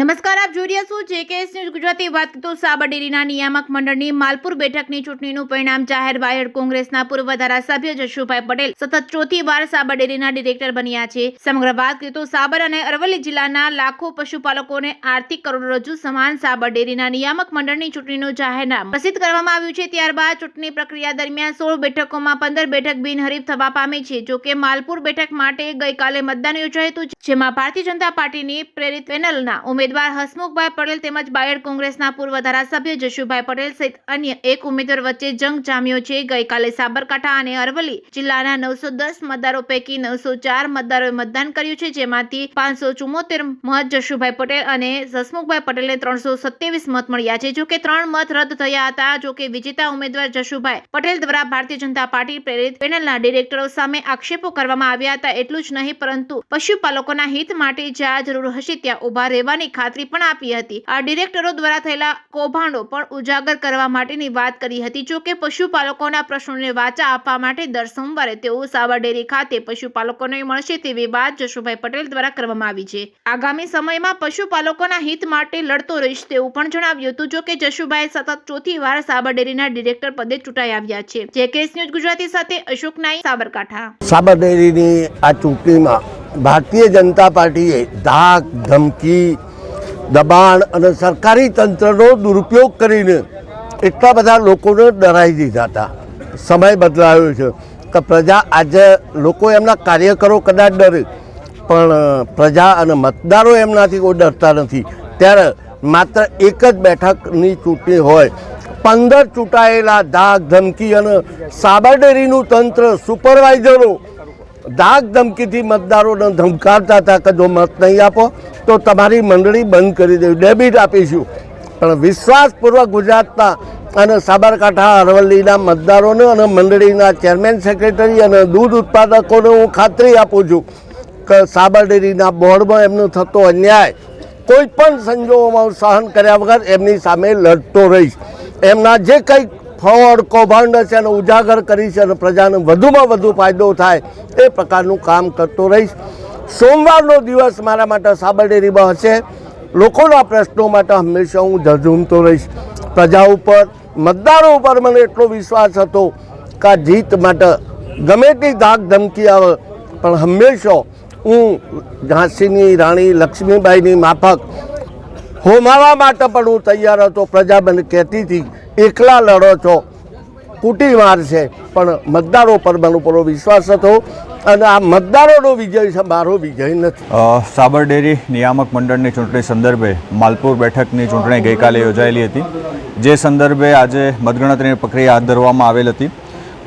નમસ્કાર, આપ જોઈ રહ્યા છો JKS ન્યૂઝ ગુજરાતી। વાત તો સાબર ડેરીના નિયામક મંડળની માલપુર બેઠકની ચૂંટણીનું પરિણામ જાહેર। વાયડ કોંગ્રેસના પૂર્વ ધારાસભ્ય જશુભાઈ પટેલ સતત ચોથી વાર સાબર ડેરીના ડિરેક્ટર બન્યા છે। સમગ્ર વાત તો સાબર અને અરવલ્લી જિલ્લાના લાખો પશુપાલકોને આર્થિક કરોડરજ્જુ સમાન સાબર ડેરીના નિયામક મંડળની ચૂંટણીનું જાહેરનામું પ્રસિદ્ધ કરવામાં આવ્યું છે। ત્યારબાદ ચૂંટણી પ્રક્રિયા દરમિયાન 16 બેઠકોમાં 15 બેઠક બિનહરીફ થવા પામી છે। જોકે માલપુર બેઠક માટે ગઈકાલે મતદાન યોજાયું હતું, જેમાં ભારતીય જનતા પાર્ટીની પ્રેરિત પેનલના ઉમેદવાર હસમુખભાઈ પટેલ તેમજ બાયડ કોંગ્રેસના પૂર્વ ધારાસભ્ય જશુભાઈ પટેલ સહિત અન્ય એક ઉમેદવાર વચ્ચે જંગ જામ્યો છે। ગઈકાલે સાબરકાંઠા અને અરવલ્લી જિલ્લાના 910 મતદારો પૈકી 904 મતદારોએ મતદાન કર્યું છે, જેમાંથી 574 મત જશુભાઈ પટેલ અને હસમુખભાઈ પટેલને 327 મત મળ્યા છે। જોકે 3 મત રદ થયા હતા। જોકે વિજેતા ઉમેદવાર જશુભાઈ પટેલ દ્વારા ભારતીય જનતા પાર્ટી પ્રેરિત પેનલના ડિરેક્ટરો સામે આક્ષેપો કરવામાં આવ્યા હતા। એટલું જ નહીં, પરંતુ પશુપાલકોના હિત માટે જ્યાં જરૂર હશે ત્યાં ઉભા રહેવાની ખાતરી પણ આપી હતી। આ ડિરેક્ટરો દ્વારા થયેલા કૌભાંડો પણ ઉજાગર કરવા માટેની વાત કરી હતી। જો કે પશુપાલકોના પ્રશ્નોને વાચા આપવા માટે દર સોમવારે તેઓ સાબર ડેરી ખાતે પશુપાલકોને મળશે તેવી વાત જશુભાઈ પટેલ દ્વારા કરવામાં આવી છે। આગામી સમયમાં પશુપાલકોના હિત માટે લડતો રહીશ તેવું પણ જણાવ્યું હતું। જો કે જશુભાઈ સતત ચોથી વાર સાબર ડેરીના ડિરેક્ટર પદે ચૂંટાઈ આવ્યા છે। JKS ન્યૂઝ ગુજરાતી સાથે અશોક નાઈ, સાબરકાંઠા। સાબર ડેરીની આ ચૂંટણીમાં ભારતીય જનતા પાર્ટીએ ધાક, ધમકી, દબાણ અને સરકારી તંત્રનો દુરુપયોગ કરીને એટલા બધા લોકોને ડરાવી દીધા હતા। સમય બદલાયો છે કે પ્રજા આજે લોકો એમના કાર્યકરો કદાચ ડરે, પણ પ્રજા અને મતદારો એમનાથી કોઈ ડરતા નથી। ત્યારે માત્ર એક જ બેઠકની ચૂંટણી હોય, 15 ચૂંટાયેલા ધાક, ધમકી અને સાબર ડેરીનું તંત્ર, સુપરવાઇઝરો ધાક ધમકીથી મતદારોને ધમકાવતા હતા કે જો મત નહીં આપો તો તમારી મંડળી બંધ કરી દેવી, ડેબિટ આપીશું। પણ વિશ્વાસપૂર્વક ગુજરાતના અને સાબરકાંઠા અરવલ્લીના મતદારોને અને મંડળીના ચેરમેન, સેક્રેટરી અને દૂધ ઉત્પાદકોને હું ખાતરી આપું છું કે સાબર ડેરીના બોર્ડમાં એમનો થતો અન્યાય કોઈ પણ સંજોગોમાં સહન કર્યા વગર એમની સામે લડતો રહીશ। એમના જે કંઈક ફ્રોડ, કૌભાંડ છે એને ઉજાગર કરીશ અને પ્રજાને વધુમાં વધુ ફાયદો થાય એ પ્રકારનું કામ કરતો રહીશ। સોમવારનો દિવસ મારા માટે સાબર ડેરીમાં હશે। લોકોના પ્રશ્નો માટે હંમેશા હું ઝઝૂમતો રહીશ। પ્રજા ઉપર, મતદારો ઉપર મને એટલો વિશ્વાસ હતો કે આ જીત માટે ગમે તે ધાક ધમકી આવે પણ હંમેશા હું ઝાંસીની રાણી લક્ષ્મીબાઈની માફક હોમાવા માટે પણ હું તૈયાર હતો। પ્રજા મને કહેતી હતી એકલા લડો છો, કૂટી મારશે, પણ મતદારો પર મને પૂરો વિશ્વાસ હતો અને આ મતદારોનો વિજય છે, મારો વિજય નથી। સાબર ડેરી નિયામક મંડળની ચૂંટણી સંદર્ભે માલપુર બેઠકની ચૂંટણી ગઈકાલે યોજાયેલી હતી, જે સંદર્ભે આજે મતગણતરીની પ્રક્રિયા હાથ ધરવામાં આવેલ હતી।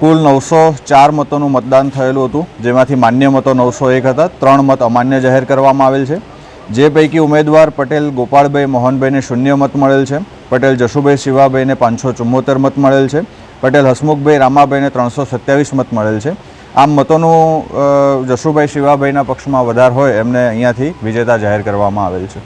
કુલ 904 મતોનું મતદાન થયેલું હતું, જેમાંથી માન્ય મતો 901 હતા। 3 મત અમાન્ય જાહેર કરવામાં આવેલ છે, જે પૈકી ઉમેદવાર પટેલ ગોપાળભાઈ મોહનભાઈને 0 મત મળેલ છે, પટેલ જશુભાઈ શિવાભાઈને 574 મત મળેલ છે, પટેલ હસમુખભાઈ રામાભાઈને 327 મત મળેલ છે। આમ મતોનું જશુભાઈ શિવાભાઈના પક્ષમાં વધારે હોય એમને અહીંયાથી વિજેતા જાહેર કરવામાં આવેલ છે।